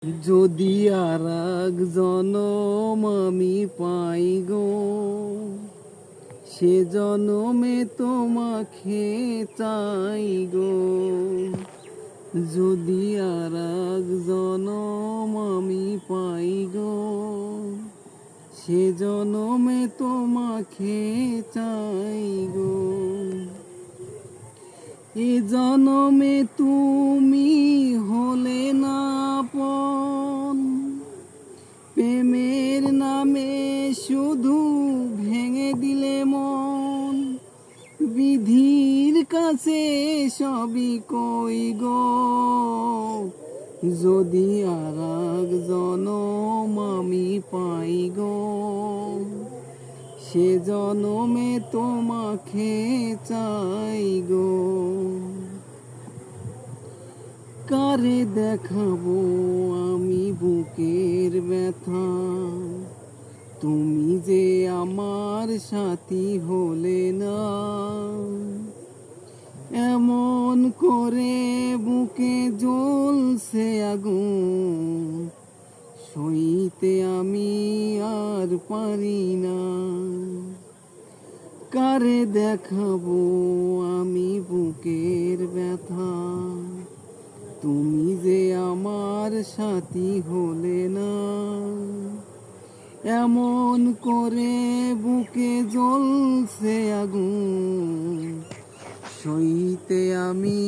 যদি আর এক জনম আমি পাই গো, সে জনমে তোমাকে চাই গো। যদি আর এক জনম আমি পাই গো, সে জনমে তোমাকে চাই গো। এ জনমে তুমি হলে না আপন, প্রেমের নামে শুধু ভেঙে দিলে মন। বিধির কাছে সবই কই গো, যদি আর এক জনম আমি পাই গো, সে জনমে তোমাকে চাই গো। কারে দেখাবো আমি বুকের ব্যথা, তুমি যে আমার সাথী হলে না। এমন করে বুকে জ্বলছে আগুন, সইতে আমি আর পারি না। কারে দেখাবো আমি বুকের ব্যথা, তুমি যে আমার সাথী হলে না। এমন করে বুকে জ্বলছে আগুন, সইতে আমি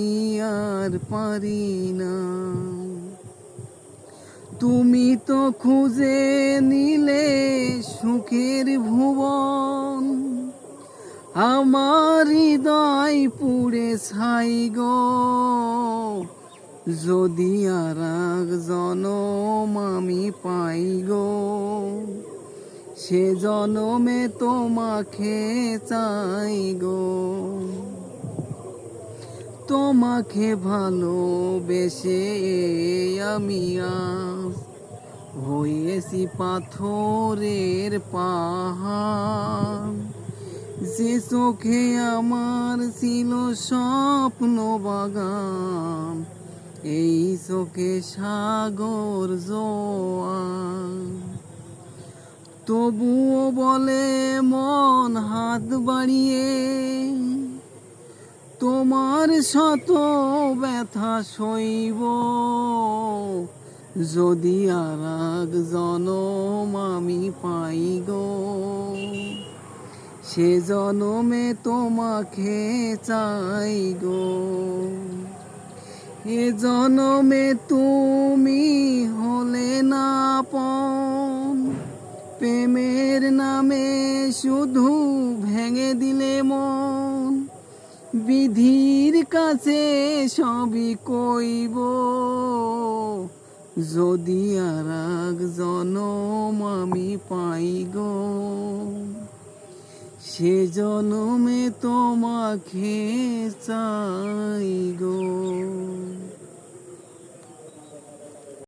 আর পারি না। তুমি তো খুঁজে নিলে সুখের ভুবন, আমার হৃদয় পুড়ে ছাই গো। যদি আর এক জনম আমি পাই গো, সে জনমে তোমাকে চাই গো। তোমাকে ভালোবেসে আমি আজ হয়েছি পাথরের পাহাড়। যে চোখে আমার ছিল স্বপ্ন বাগান, এই চোখে সাগর জোয়ার। তবুও বলে মন হাত বাড়িয়ে, তোমার শত ব্যথা সইব। যদি আর এক জনম আমি পাই গো, সে জনমে তোমাকে চাই গো। এ জনমে তুমি হলে না আপন, প্রেমের নামে শুধু ভেঙে দিলে মন। বিধির কাছে সবই কইব, যদি আর এক জনম আমি পাই গো, সে জনমে তোমাকে চাই গো।